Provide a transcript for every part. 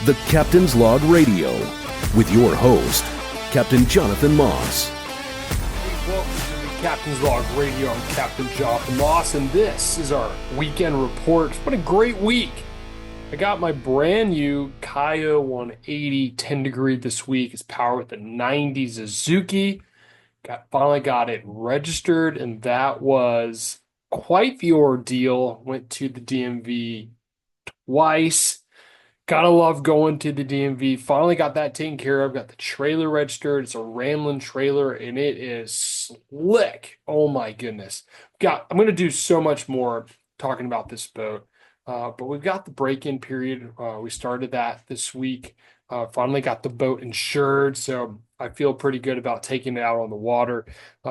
The Captain's Log Radio with your host, Captain Jonathan Moss. Welcome to the Captain's Log Radio. I'm Captain Jonathan Moss, and this is our weekend report. It's been a great week. I got my brand new Kaya 180 10 degree this week. It's powered with the 90 Suzuki. Finally got it registered, and that was quite the ordeal. Went to the DMV twice. Gotta love going to the DMV. Finally got that taken care of. Got the trailer registered. It's a Ramblin' trailer, and it is slick. Oh my goodness. I'm gonna do so much more talking about this boat. But we've got the break-in period. We started that this week. Finally got the boat insured, so I feel pretty good about taking it out on the water.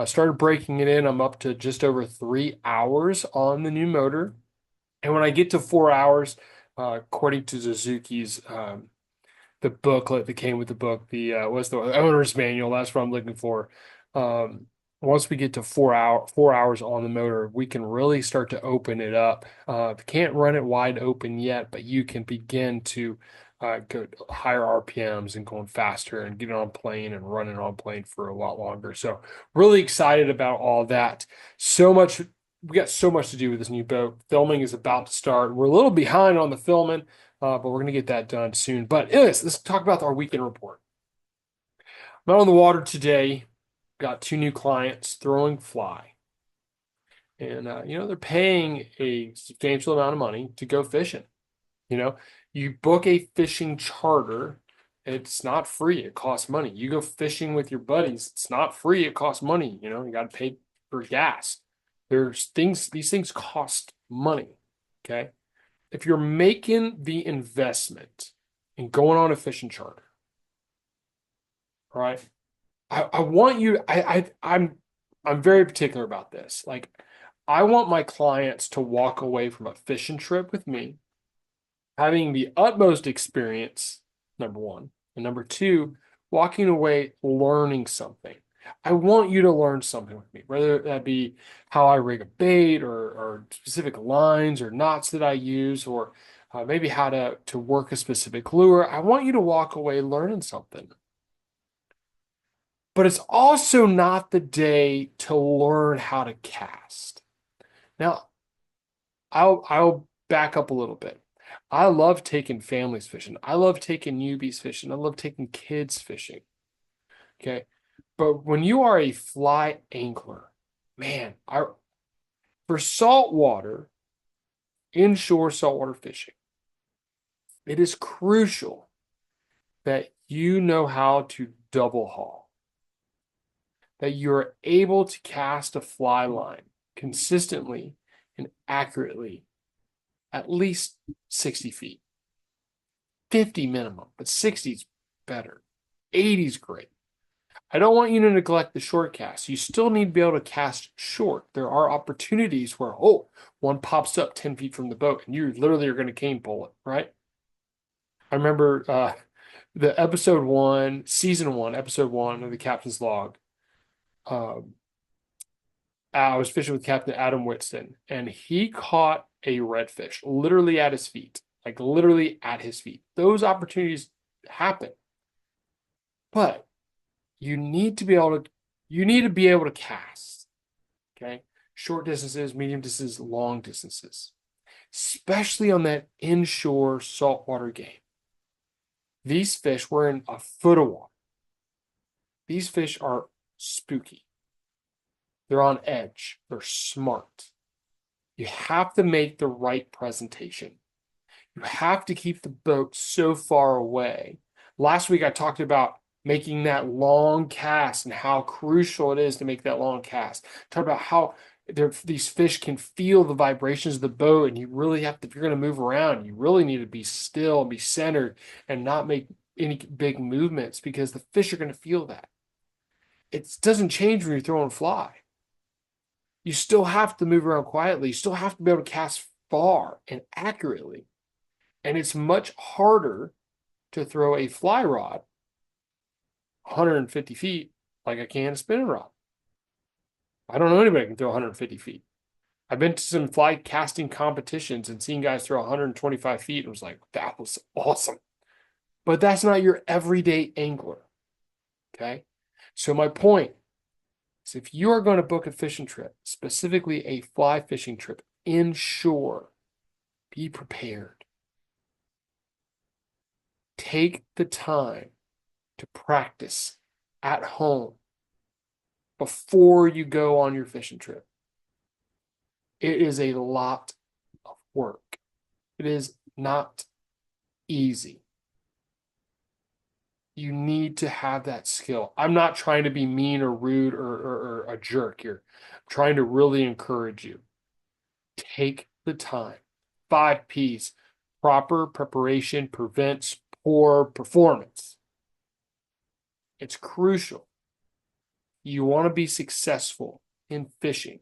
Started breaking it in. I'm up to just over 3 hours on the new motor. And when I get to 4 hours, according to Suzuki's the booklet that came with the book, the owner's manual, that's what I'm looking for. Once we get to 4 hours on the motor, we can really start to open it up. Can't run it wide open yet, but you can begin to go higher RPMs and going faster and get it on plane and run it on plane for a lot longer. So really excited about all that. We got so much to do with this new boat. Filming is about to start. We're a little behind on the filming, but we're going to get that done soon. But anyways, let's talk about our weekend report. I'm out on the water today. Got 2 new clients throwing fly. And, they're paying a substantial amount of money to go fishing. You book a fishing charter. It's not free. It costs money. You go fishing with your buddies. It's not free. It costs money. You got to pay for gas. These things cost money. Okay. If you're making the investment in going on a fishing charter, all right, I want you, I'm very particular about this. Like, I want my clients to walk away from a fishing trip with me having the utmost experience, number one, and number two, walking away learning something. I want you to learn something with me, whether that be how I rig a bait or specific lines or knots that I use, or maybe how to work a specific lure. I want you to walk away learning something. But it's also not the day to learn how to cast. Now, I'll back up a little bit. I love taking families fishing. I love taking newbies fishing. I love taking kids fishing. Okay. But when you are a fly angler, man, for saltwater, inshore saltwater fishing, it is crucial that you know how to double haul, that you're able to cast a fly line consistently and accurately at least 60 feet. 50 minimum, but 60 is better. 80 is great. I don't want you to neglect the short cast. You still need to be able to cast short. There are opportunities where, one pops up 10 feet from the boat and you literally are going to cane pull it, right? I remember the season 1, episode 1 of the Captain's Log. I was fishing with Captain Adam Whitston, and he caught a redfish literally at his feet, like literally at his feet. Those opportunities happen. But you need to be able to cast, okay? Short distances, medium distances, long distances, especially on that inshore saltwater game. These fish were in a foot of water. These fish are spooky. They're on edge. They're smart. You have to make the right presentation. You have to keep the boat so far away. Last week I talked about making that long cast and how crucial it is to make that long cast. Talk about how these fish can feel the vibrations of the boat, and you really have to, if you're going to move around, you really need to be still and be centered and not make any big movements, because the fish are going to feel that. It doesn't change when you're throwing fly. You still have to move around quietly. You still have to be able to cast far and accurately. And it's much harder to throw a fly rod 150 feet like I can a spinning rod. I don't know anybody who can throw 150 feet. I've been to some fly casting competitions and seen guys throw 125 feet and was like, that was awesome. but that's not your everyday angler. Okay. So my point is, if you are going to book a fishing trip, specifically a fly fishing trip inshore, be prepared. Take the time to practice at home before you go on your fishing trip. It is a lot of work. It is not easy. You need to have that skill. I'm not trying to be mean or rude or a jerk here. I'm trying to really encourage you. Take the time. 5 P's. Proper preparation prevents poor performance. It's crucial. You want to be successful in fishing,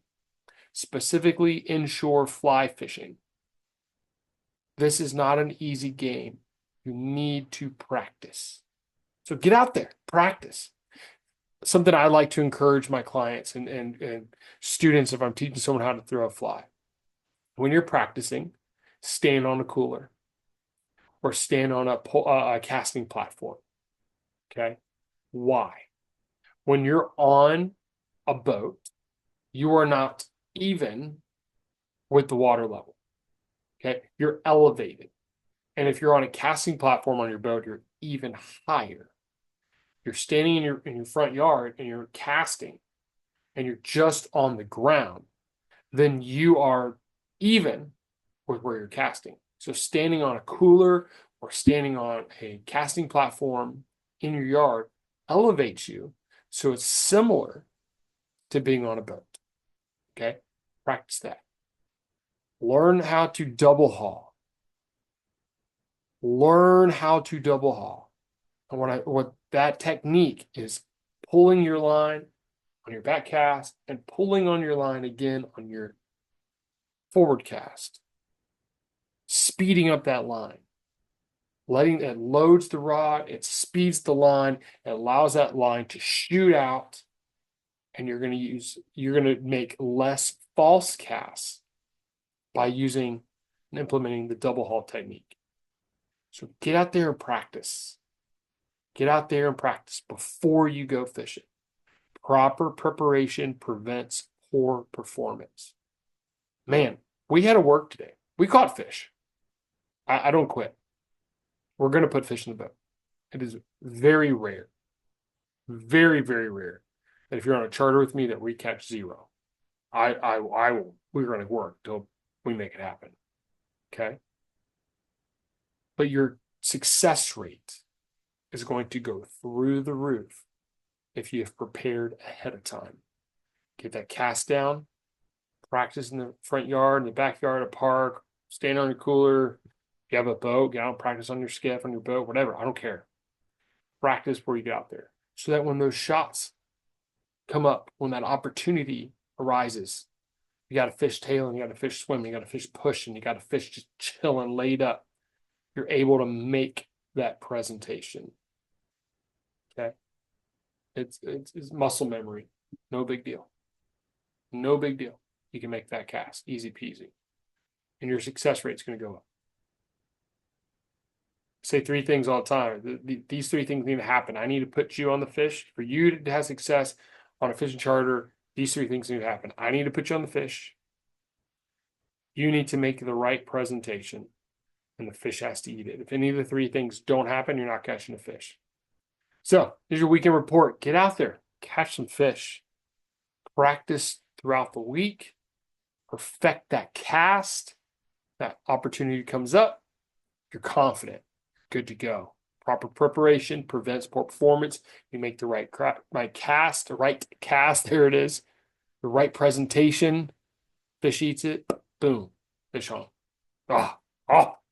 specifically inshore fly fishing. This is not an easy game. You need to practice. So get out there, practice. Something I like to encourage my clients and students if I'm teaching someone how to throw a fly. When you're practicing, stand on a cooler or stand on a casting platform. Okay? Why? When you're on a boat, you are not even with the water level. Okay? You're elevated. And if you're on a casting platform on your boat, you're even higher. You're standing in your front yard and you're casting and you're just on the ground, then you are even with where you're casting. So standing on a cooler or standing on a casting platform in your yard elevates you. So it's similar to being on a boat. Okay? Practice that. Learn how to double haul. Learn how to double haul. And what that technique is, pulling your line on your back cast and pulling on your line again on your forward cast. Speeding up that line. It loads the rod, it speeds the line, it allows that line to shoot out, and you're going to make less false casts by using and implementing the double haul technique. So get out there and practice. Get out there and practice before you go fishing. Proper preparation prevents poor performance. Man, we had to work today. We caught fish. I don't quit. We're going to put fish in the boat. It is very rare, very, very rare that if you're on a charter with me that we catch zero. We're going to work till we make it happen. Okay? But your success rate is going to go through the roof if you have prepared ahead of time. Get that cast down, practice in the front yard, in the backyard, a park, stand on your cooler. If you have a boat, get out and practice on your skiff, on your boat, whatever. I don't care. Practice before you get out there so that when those shots come up, when that opportunity arises, you got a fish tailing, you got a fish swimming, you got a fish pushing, you got a fish just chilling, laid up. You're able to make that presentation. Okay? It's muscle memory. No big deal. No big deal. You can make that cast. Easy peasy. And your success rate's going to go up. Say 3 things all the time. These 3 things need to happen. I need to put you on the fish. For you to have success on a fishing charter, these 3 things need to happen. I need to put you on the fish. You need to make the right presentation. And the fish has to eat it. If any of the 3 things don't happen, you're not catching a fish. So, here's your weekend report. Get out there. Catch some fish. Practice throughout the week. Perfect that cast. That opportunity comes up. You're confident. Good to go. Proper preparation prevents poor performance. You make the right cast. There it is. The right presentation. Fish eats it. Boom. Fish on.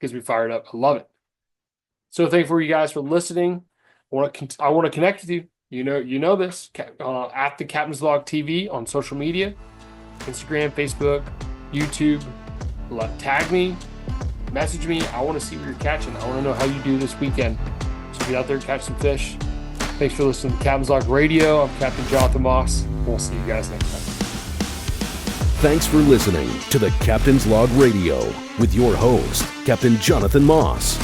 Gets me fired up. I love it. So thankful for you guys for listening. I want to connect with you. You know this. At the Captain's Log TV on social media, Instagram, Facebook, YouTube. Tag me, message me. I want to see what you're catching. I want to know how you do this weekend. So get out there, catch some fish. Thanks for listening to Captain's Log Radio. I'm Captain Jonathan Moss. We'll see you guys next time. Thanks for listening to the Captain's Log Radio with your host, Captain Jonathan Moss.